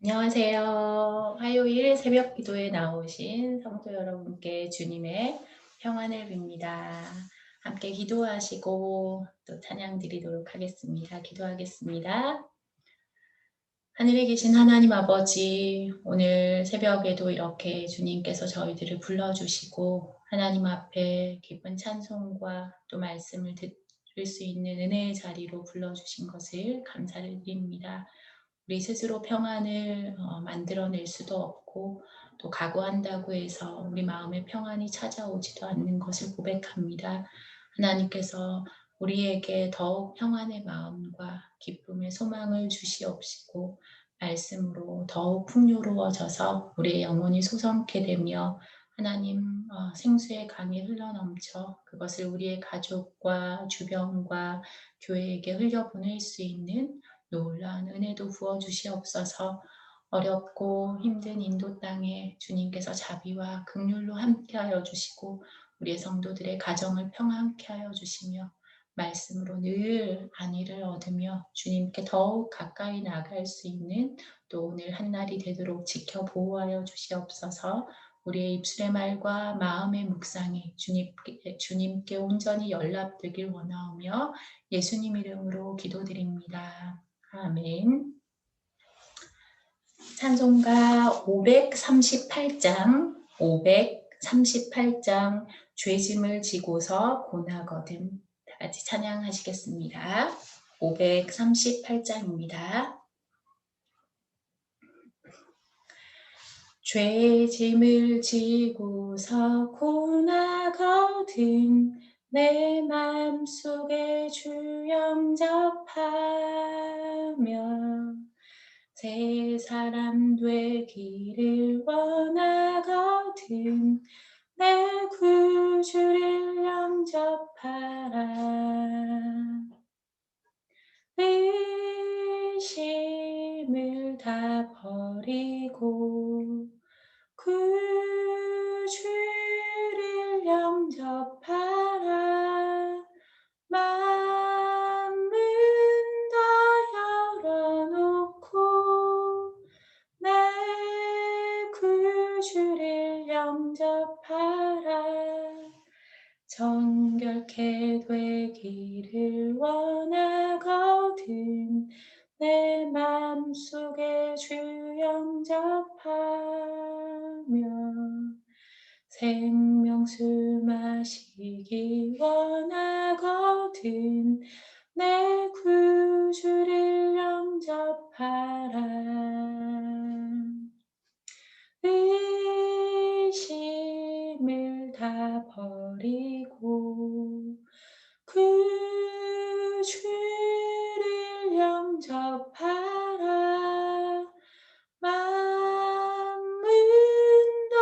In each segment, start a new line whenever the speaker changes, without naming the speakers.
안녕하세요. 화요일 새벽 기도에 나오신 성도 여러분께 주님의 평안을 빕니다. 함께 기도하시고 또 찬양 드리도록 하겠습니다. 기도하겠습니다. 하늘에 계신 하나님 아버지, 오늘 새벽에도 이렇게 주님께서 저희들을 불러주시고 하나님 앞에 기쁜 찬송과 또 말씀을 들을 수 있는 은혜의 자리로 불러주신 것을 감사를 드립니다. 우리 스스로 평안을 만들어낼 수도 없고 또 각오한다고 해서 우리 마음에 평안이 찾아오지도 않는 것을 고백합니다. 하나님께서 우리에게 더욱 평안의 마음과 기쁨의 소망을 주시옵시고 말씀으로 더욱 풍요로워져서 우리의 영혼이 솟게 되며 하나님 생수의 강이 흘러넘쳐 그것을 우리의 가족과 주변과 교회에게 흘려보낼 수 있는 놀라운 은혜도 부어주시옵소서. 어렵고 힘든 인도 땅에 주님께서 자비와 긍휼로 함께하여 주시고 우리의 성도들의 가정을 평안케 하여 주시며 말씀으로 늘 안위를 얻으며 주님께 더욱 가까이 나갈 수 있는 또 오늘 한날이 되도록 지켜 보호하여 주시옵소서. 우리의 입술의 말과 마음의 묵상이 주님께 온전히 연락되길 원하오며 예수님 이름으로 기도드립니다. 아멘. 찬송가 538장 죄짐을 지고서 고나거든. 다 같이 찬양하시겠습니다. 538장입니다. 죄짐을 지고서 고나거든 내 맘속에 주 영접하며 새 사람 되기를 원하거든 내 구주를 영접하라. 의심을 다 버리고 구주를 영접하라. 마음은 다 열어놓고 내 구주를 영접하라. 정결케 되기를 원하거든 내 맘속에 주 영접하며 생명수 마시기 원하거든 내 구주를 영접하라. 의심을 다 버리고 구주를 영접하라. 마음은 다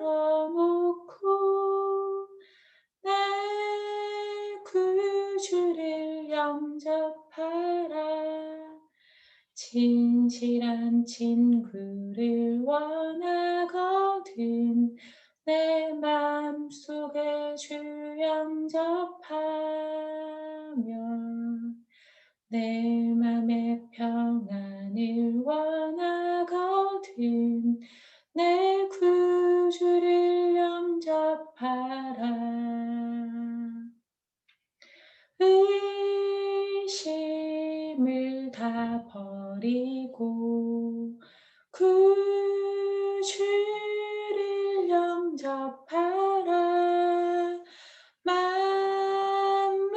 열어놓고 내 구주를 영접하라. 진실한 친구를 원하거든 내 맘속에 주 영접하며 내 맘의 평안을 원하거든 내 구주를 영접하라. 의심을 다 버리고 구주를 영접하라. 마음은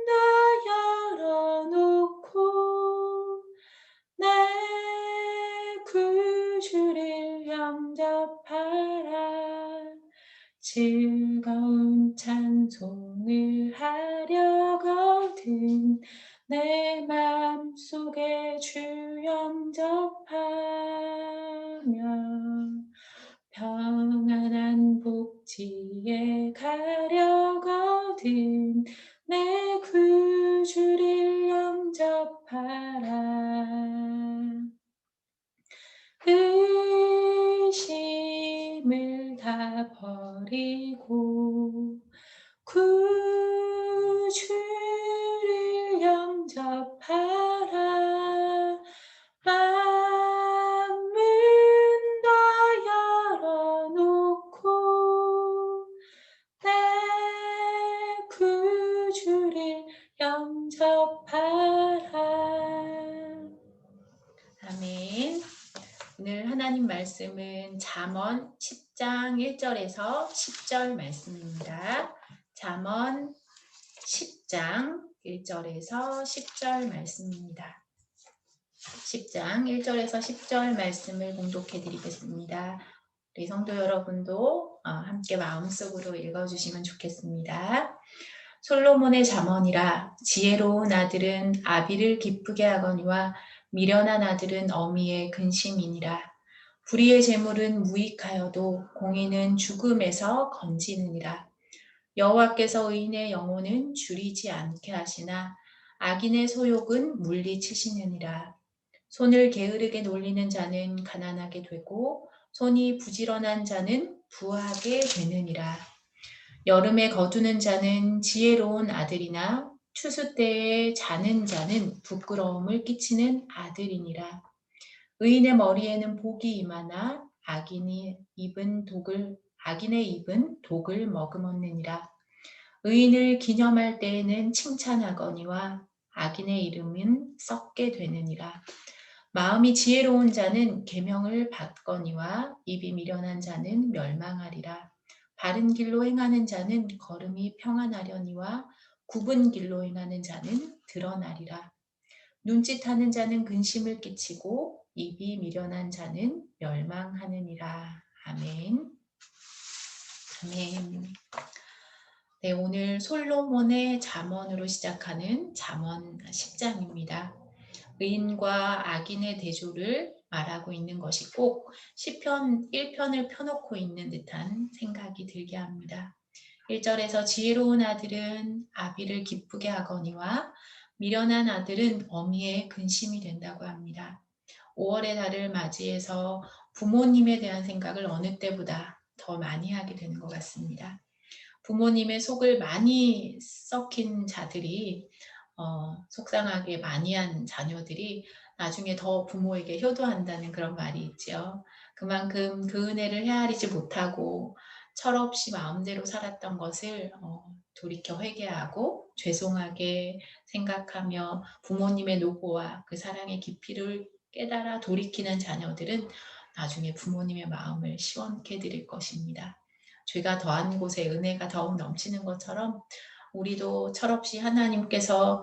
다 열어놓고 내 구주를 영접하라. 즐거운 찬송을 하려거든 내 맘속에 주 영접하며 평안한 복지에 가려거든 내 구주를 영접하라. 의심을 다 버리고 구주를 영접하라. 마음은 영접하라. 아멘. 오늘 하나님 말씀은 잠언 10장 1절에서 10절 말씀입니다. 잠언 10장 1절에서 10절 말씀입니다. 10장 1절에서 10절 말씀을 봉독해 드리겠습니다. 우리 성도 여러분도 함께 마음속으로 읽어주시면 좋겠습니다. 솔로몬의 잠언이라. 지혜로운 아들은 아비를 기쁘게 하거니와 미련한 아들은 어미의 근심이니라. 불의의 재물은 무익하여도 공의는 죽음에서 건지느니라. 여호와께서 의인의 영혼은 줄이지 않게 하시나 악인의 소욕은 물리치시느니라. 손을 게으르게 놀리는 자는 가난하게 되고 손이 부지런한 자는 부하게 되느니라. 여름에 거두는 자는 지혜로운 아들이나 추수 때에 자는 자는 부끄러움을 끼치는 아들이니라. 의인의 머리에는 복이 임하나 악인의 입은 독을 머금었느니라. 의인을 기념할 때에는 칭찬하거니와 악인의 이름은 썩게 되느니라. 마음이 지혜로운 자는 계명을 받거니와 입이 미련한 자는 멸망하리라. 바른 길로 행하는 자는 걸음이 평안하려니와 굽은 길로 행하는 자는 드러나리라. 눈짓하는 자는 근심을 끼치고 입이 미련한 자는 멸망하느니라. 아멘. 아멘. 네, 오늘 솔로몬의 잠언으로 시작하는 잠언 10장입니다. 의인과 악인의 대조를 말하고 있는 것이 꼭 시편 1편을 펴놓고 있는 듯한 생각이 들게 합니다. 1절에서 지혜로운 아들은 아비를 기쁘게 하거니와 미련한 아들은 어미의 근심이 된다고 합니다. 5월의 달을 맞이해서 부모님에 대한 생각을 어느 때보다 더 많이 하게 되는 것 같습니다. 부모님의 속을 많이 썩힌 자들이 속상하게 많이 한 자녀들이 나중에 더 부모에게 효도한다는 그런 말이 있죠. 그만큼 그 은혜를 헤아리지 못하고 철없이 마음대로 살았던 것을 돌이켜 회개하고 죄송하게 생각하며 부모님의 노고와 그 사랑의 깊이를 깨달아 돌이키는 자녀들은 나중에 부모님의 마음을 시원케 드릴 것입니다. 죄가 더한 곳에 은혜가 더욱 넘치는 것처럼 우리도 철없이 하나님께서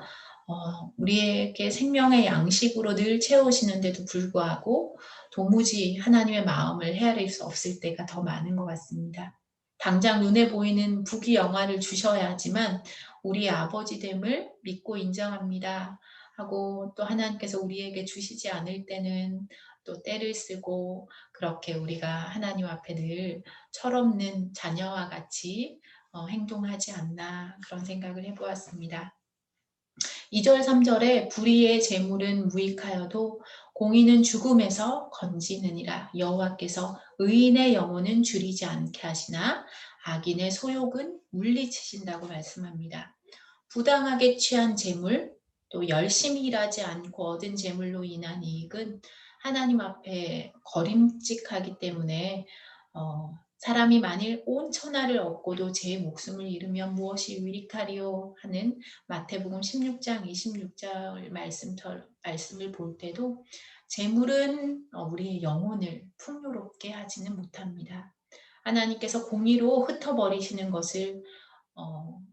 우리에게 생명의 양식으로 늘 채우시는데도 불구하고 도무지 하나님의 마음을 헤아릴 수 없을 때가 더 많은 것 같습니다. 당장 눈에 보이는 부귀영화를 주셔야 하지만 우리 아버지됨을 믿고 인정합니다 하고 또 하나님께서 우리에게 주시지 않을 때는 또 때를 쓰고 그렇게 우리가 하나님 앞에 늘 철없는 자녀와 같이 행동하지 않나 그런 생각을 해보았습니다. 2절 3절에 불의의 재물은 무익하여도 공의는 죽음에서 건지느니라. 여호와께서 의인의 영혼은 줄이지 않게 하시나 악인의 소욕은 물리치신다고 말씀합니다. 부당하게 취한 재물, 또 열심히 일하지 않고 얻은 재물로 인한 이익은 하나님 앞에 거림직하기 때문에 사람이 만일 온 천하를 얻고도 제 목숨을 잃으면 무엇이 유익하리요 하는 마태복음 16장 26절 말씀을 볼 때도 재물은 우리의 영혼을 풍요롭게 하지는 못합니다. 하나님께서 공의로 흩어버리시는 것을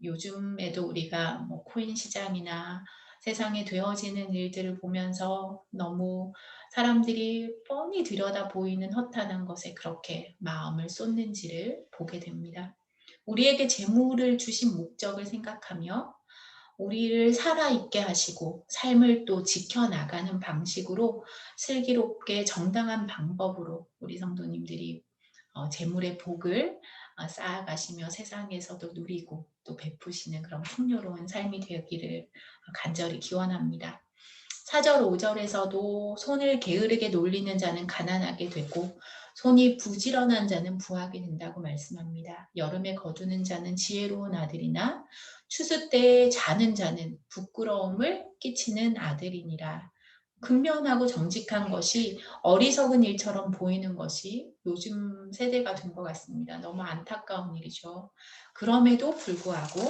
요즘에도 우리가 코인 시장이나 세상에 되어지는 일들을 보면서 너무 사람들이 뻔히 들여다 보이는 허탄한 것에 그렇게 마음을 쏟는지를 보게 됩니다. 우리에게 재물을 주신 목적을 생각하며 우리를 살아있게 하시고 삶을 또 지켜나가는 방식으로 슬기롭게 정당한 방법으로 우리 성도님들이 재물의 복을 쌓아가시며 세상에서도 누리고 또 베푸시는 그런 풍요로운 삶이 되기를 간절히 기원합니다. 4절 5절에서도 손을 게으르게 놀리는 자는 가난하게 되고 손이 부지런한 자는 부하게 된다고 말씀합니다. 여름에 거두는 자는 지혜로운 아들이나 추수 때에 자는 자는 부끄러움을 끼치는 아들이니라. 근면하고 정직한 것이 어리석은 일처럼 보이는 것이 요즘 세대가 된 것 같습니다. 너무 안타까운 일이죠. 그럼에도 불구하고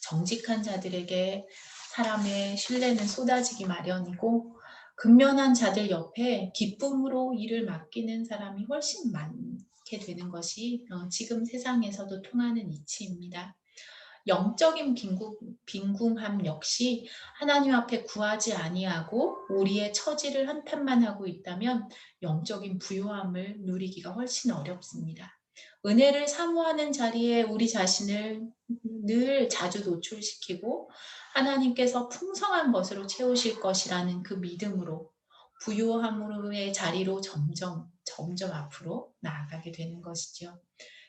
정직한 자들에게 사람의 신뢰는 쏟아지기 마련이고 근면한 자들 옆에 기쁨으로 일을 맡기는 사람이 훨씬 많게 되는 것이 지금 세상에서도 통하는 이치입니다. 영적인 빈궁함 역시 하나님 앞에 구하지 아니하고 우리의 처지를 한탄만 하고 있다면 영적인 부요함을 누리기가 훨씬 어렵습니다. 은혜를 사모하는 자리에 우리 자신을 늘 자주 노출시키고 하나님께서 풍성한 것으로 채우실 것이라는 그 믿음으로 부요함으로의 자리로 점점 앞으로 나아가게 되는 것이죠.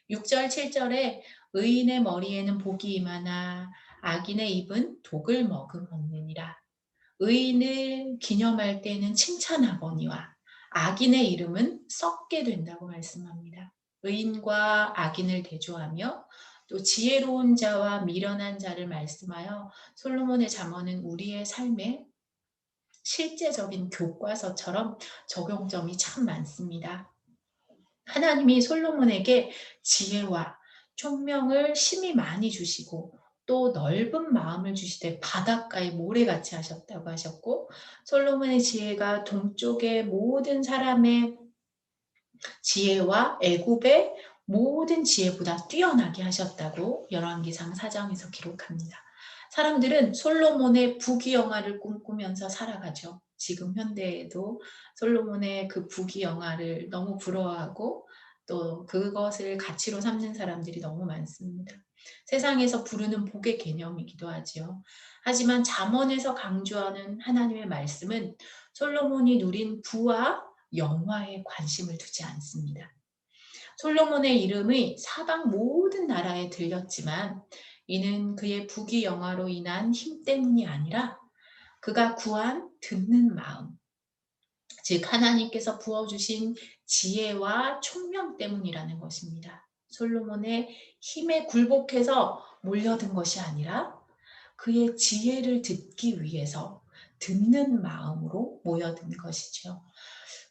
6절 7절에 의인의 머리에는 복이 임하나 악인의 입은 독을 머금었느니라. 의인을 기념할 때는 칭찬하거니와 악인의 이름은 썩게 된다고 말씀합니다. 의인과 악인을 대조하며 또 지혜로운 자와 미련한 자를 말씀하여 솔로몬의 잠언은 우리의 삶에 실제적인 교과서처럼 적용점이 참 많습니다. 하나님이 솔로몬에게 지혜와 총명을 심히 많이 주시고 또 넓은 마음을 주시되 바닷가에 모래같이 하셨다고 하셨고 솔로몬의 지혜가 동쪽의 모든 사람의 지혜와 애굽의 모든 지혜보다 뛰어나게 하셨다고 열왕기상 4장에서 기록합니다. 사람들은 솔로몬의 부귀영화를 꿈꾸면서 살아가죠. 지금 현대에도 솔로몬의 그 부귀영화를 너무 부러워하고 또 그것을 가치로 삼는 사람들이 너무 많습니다. 세상에서 부르는 복의 개념이기도 하지요. 하지만 잠언에서 강조하는 하나님의 말씀은 솔로몬이 누린 부와 영화에 관심을 두지 않습니다. 솔로몬의 이름이 사방 모든 나라에 들렸지만 이는 그의 부귀영화로 인한 힘 때문이 아니라 그가 구한 듣는 마음, 즉 하나님께서 부어주신 지혜와 총명 때문이라는 것입니다. 솔로몬의 힘에 굴복해서 몰려든 것이 아니라 그의 지혜를 듣기 위해서 듣는 마음으로 모여든 것이죠.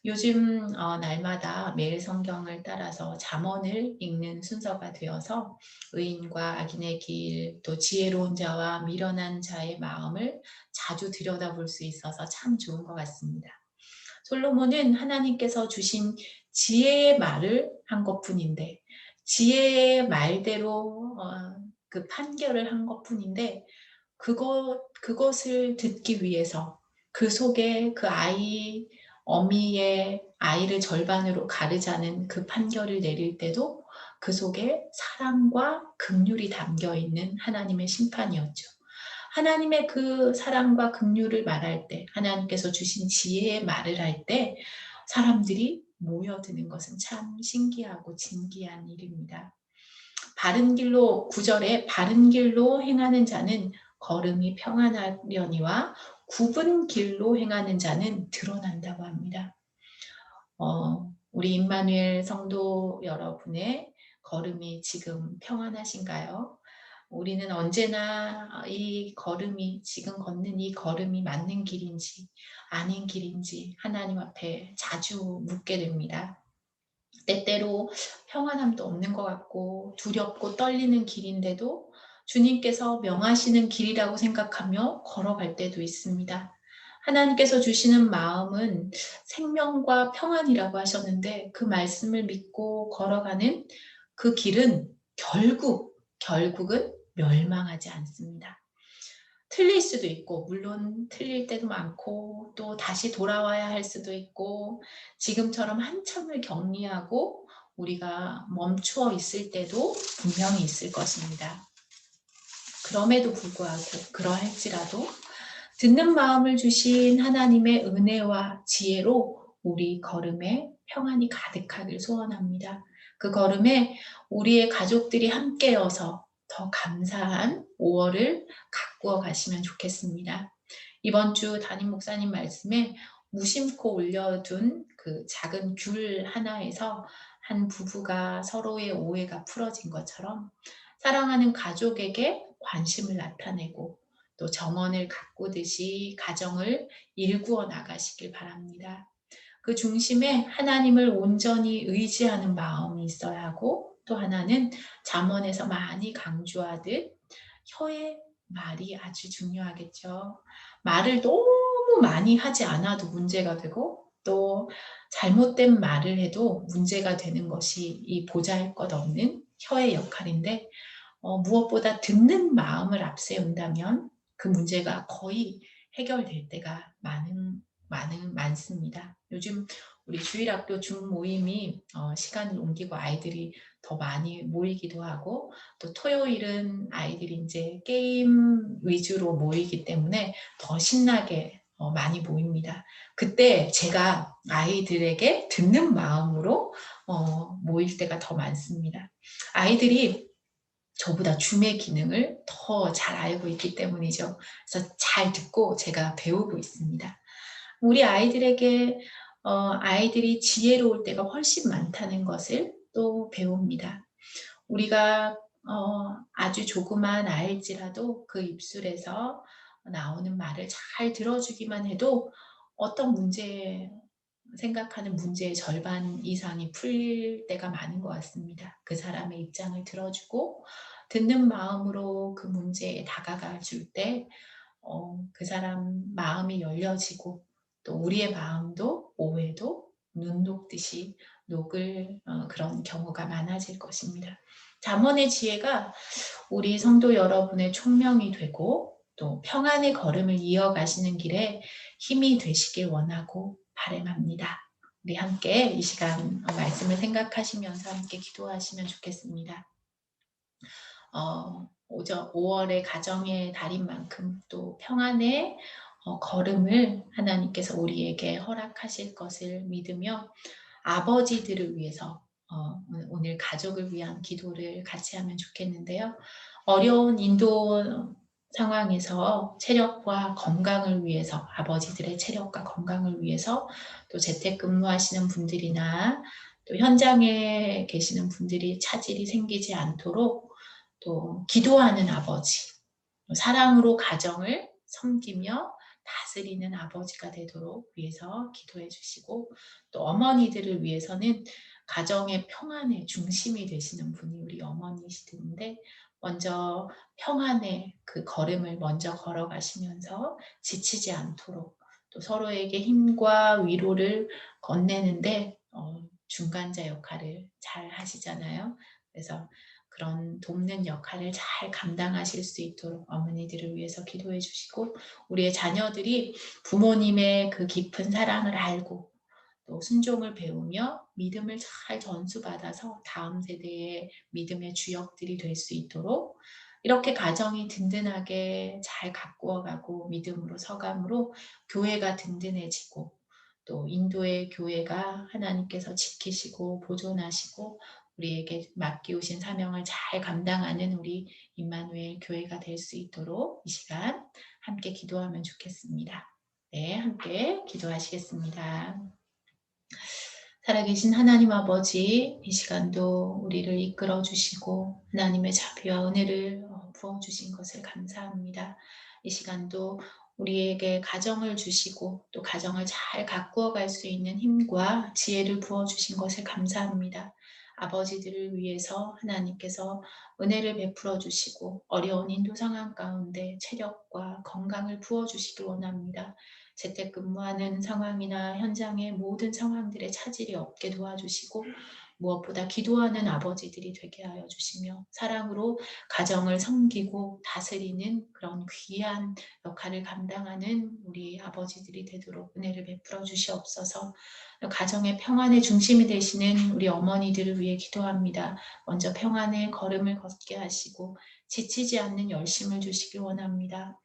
요즘 날마다 매일 성경을 따라서 잠언을 읽는 순서가 되어서 의인과 악인의 길, 또 지혜로운 자와 미련한 자의 마음을 자주 들여다볼 수 있어서 참 좋은 것 같습니다. 솔로몬은 하나님께서 주신 지혜의 말을 한 것뿐인데 지혜의 말대로 그 판결을 한 것뿐인데 그것을 듣기 위해서 그 속에 그 어미의 아이를 절반으로 가르자는 그 판결을 내릴 때도 그 속에 사랑과 긍휼이 담겨 있는 하나님의 심판이었죠. 하나님의 그 사랑과 긍휼을 말할 때, 하나님께서 주신 지혜의 말을 할 때 사람들이 모여드는 것은 참 신기하고 진기한 일입니다. 바른 길로 9절에 바른 길로 행하는 자는 걸음이 평안하려니와 굽은 길로 행하는 자는 드러난다고 합니다. 우리 임마누엘 성도 여러분의 걸음이 지금 평안하신가요? 우리는 언제나 이 걸음이 지금 걷는 이 걸음이 맞는 길인지 아닌 길인지 하나님 앞에 자주 묻게 됩니다. 때때로 평안함도 없는 것 같고 두렵고 떨리는 길인데도 주님께서 명하시는 길이라고 생각하며 걸어갈 때도 있습니다. 하나님께서 주시는 마음은 생명과 평안이라고 하셨는데 그 말씀을 믿고 걸어가는 그 길은 결국은 멸망하지 않습니다. 틀릴 수도 있고 물론 틀릴 때도 많고 또 다시 돌아와야 할 수도 있고 지금처럼 한참을 격리하고 우리가 멈추어 있을 때도 분명히 있을 것입니다. 그럼에도 불구하고 그러할지라도 듣는 마음을 주신 하나님의 은혜와 지혜로 우리 걸음에 평안이 가득하길 소원합니다. 그 걸음에 우리의 가족들이 함께여서 더 감사한 5월을 가꾸어 가시면 좋겠습니다. 이번 주 담임 목사님 말씀에 무심코 올려둔 그 작은 귤 하나에서 한 부부가 서로의 오해가 풀어진 것처럼 사랑하는 가족에게 관심을 나타내고 또 정원을 가꾸듯이 가정을 일구어 나가시길 바랍니다. 그 중심에 하나님을 온전히 의지하는 마음이 있어야 하고 또 하나는 잠언에서 많이 강조하듯 혀의 말이 아주 중요하겠죠. 말을 너무 많이 하지 않아도 문제가 되고 또 잘못된 말을 해도 문제가 되는 것이 이 보잘것없는 혀의 역할인데 무엇보다 듣는 마음을 앞세운다면 그 문제가 거의 해결될 때가 많습니다. 요즘 우리 주일학교 중모임이 시간을 옮기고 아이들이 더 많이 모이기도 하고 또 토요일은 아이들이 이제 게임 위주로 모이기 때문에 더 신나게 많이 모입니다. 그때 제가 아이들에게 듣는 마음으로 모일 때가 더 많습니다. 아이들이 저보다 줌의 기능을 더 잘 알고 있기 때문이죠. 그래서 잘 듣고 제가 배우고 있습니다. 우리 아이들에게 아이들이 지혜로울 때가 훨씬 많다는 것을 또 배웁니다. 우리가 아주 조그만 아이일지라도 그 입술에서 나오는 말을 잘 들어주기만 해도 어떤 생각하는 문제의 절반 이상이 풀릴 때가 많은 것 같습니다. 그 사람의 입장을 들어주고 듣는 마음으로 그 문제에 다가가 줄 때 그 사람 마음이 열려지고 또 우리의 마음도 오해도 눈 녹듯이 녹을 그런 경우가 많아질 것입니다. 잠언의 지혜가 우리 성도 여러분의 총명이 되고 또 평안의 걸음을 이어가시는 길에 힘이 되시길 원하고 바람합니다. 우리 함께 이 시간 말씀을 생각하시면서 함께 기도하시면 좋겠습니다. 5월의 가정의 달인 만큼 또 평안의 걸음을 하나님께서 우리에게 허락하실 것을 믿으며 아버지들을 위해서 오늘 가족을 위한 기도를 같이 하면 좋겠는데요. 어려운 인도 상황에서 체력과 건강을 위해서 아버지들의 체력과 건강을 위해서 또 재택근무하시는 분들이나 또 현장에 계시는 분들이 차질이 생기지 않도록 또 기도하는 아버지, 사랑으로 가정을 섬기며 다스리는 아버지가 되도록 위해서 기도해 주시고 또 어머니들을 위해서는 가정의 평안의 중심이 되시는 분이 우리 어머니시던데 먼저 평안의 그 걸음을 먼저 걸어가시면서 지치지 않도록 또 서로에게 힘과 위로를 건네는데 중간자 역할을 잘 하시잖아요. 그래서 그런 돕는 역할을 잘 감당하실 수 있도록 어머니들을 위해서 기도해 주시고 우리의 자녀들이 부모님의 그 깊은 사랑을 알고 또 순종을 배우며 믿음을 잘 전수받아서 다음 세대의 믿음의 주역들이 될 수 있도록 이렇게 가정이 든든하게 잘 가꾸어가고 믿음으로 서감으로 교회가 든든해지고 또 인도의 교회가 하나님께서 지키시고 보존하시고 우리에게 맡기우신 사명을 잘 감당하는 우리 임마누엘 교회가 될 수 있도록 이 시간 함께 기도하면 좋겠습니다. 네, 함께 기도하시겠습니다. 살아계신 하나님 아버지, 이 시간도 우리를 이끌어 주시고 하나님의 자비와 은혜를 부어주신 것을 감사합니다. 이 시간도 우리에게 가정을 주시고 또 가정을 잘 가꾸어 갈 수 있는 힘과 지혜를 부어주신 것을 감사합니다. 아버지들을 위해서 하나님께서 은혜를 베풀어 주시고 어려운 인도 상황 가운데 체력과 건강을 부어주시길 원합니다. 재택근무하는 상황이나 현장의 모든 상황들에 차질이 없게 도와주시고 무엇보다 기도하는 아버지들이 되게 하여 주시며 사랑으로 가정을 섬기고 다스리는 그런 귀한 역할을 감당하는 우리 아버지들이 되도록 은혜를 베풀어 주시옵소서. 가정의 평안의 중심이 되시는 우리 어머니들을 위해 기도합니다. 먼저 평안의 걸음을 걷게 하시고 지치지 않는 열심을 주시길 원합니다.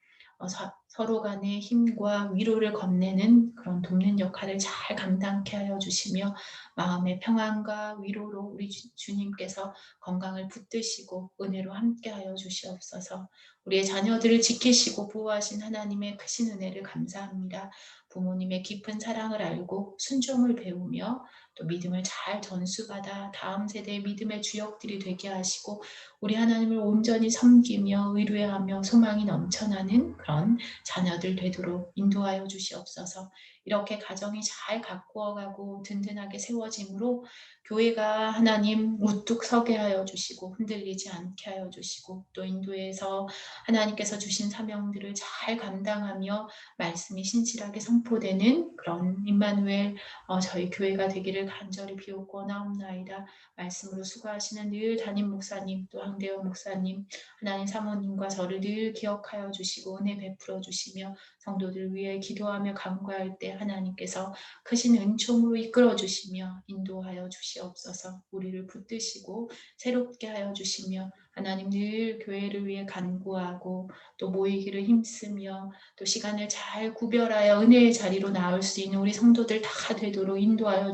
서로 간의 힘과 위로를 건네는 그런 돕는 역할을 잘 감당케 하여 주시며 마음의 평안과 위로로 우리 주님께서 건강을 붙드시고 은혜로 함께 하여 주시옵소서. 우리의 자녀들을 지키시고 보호하신 하나님의 크신 은혜를 감사합니다. 부모님의 깊은 사랑을 알고 순종을 배우며 또 믿음을 잘 전수받아 다음 세대의 믿음의 주역들이 되게 하시고 우리 하나님을 온전히 섬기며 의뢰하며 소망이 넘쳐나는 그런 자녀들 되도록 인도하여 주시옵소서. 이렇게 가정이 잘 가꾸어가고 든든하게 세워짐으로 교회가 하나님 우뚝 서게 하여 주시고 흔들리지 않게 하여 주시고 또 인도에서 하나님께서 주신 사명들을 잘 감당하며 말씀이 신실하게 선포되는 그런 임마누엘 저희 교회가 되기를 간절히 비옵고나옵나이다. 말씀으로 수고하시는 늘 담임 목사님 또 황대호 목사님 하나님 사모님과 저를 늘 기억하여 주시고 은혜 베풀어 주시며 성도들 위해 기도하며 간구할 때 하나님께서 크신 은총으로 이끌어 주시며 인도하여 주시옵소서. 우리를 붙드시고 새롭게 하여 주시며 하나님 늘 교회를 위해 간구하고 또 모이기를 힘쓰며 또 시간을 잘 구별하여 은혜의 자리로 나올 수 있는 우리 성도들 다 되도록 인도하여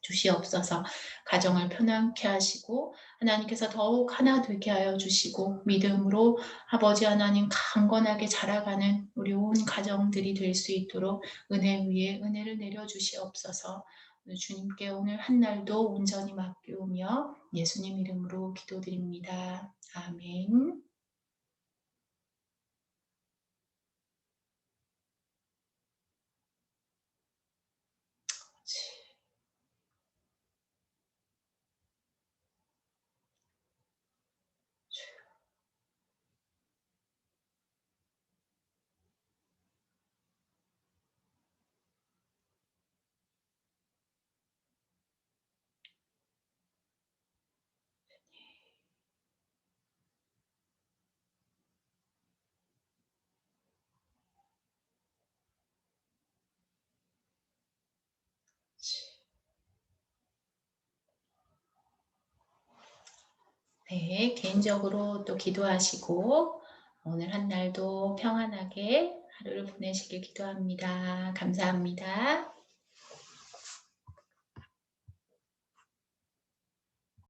주시옵소서. 가정을 편안케 하시고 하나님께서 더욱 하나 되게 하여 주시고 믿음으로 아버지 하나님 강건하게 자라가는 우리 온 가정들이 될 수 있도록 은혜 위에 은혜를 내려주시옵소서. 주님께 오늘 한 날도 온전히 맡기오며 예수님 이름으로 기도드립니다. 아멘. 네, 개인적으로 또 기도하시고 오늘 한 날도 평안하게 하루를 보내시길 기도합니다. 감사합니다.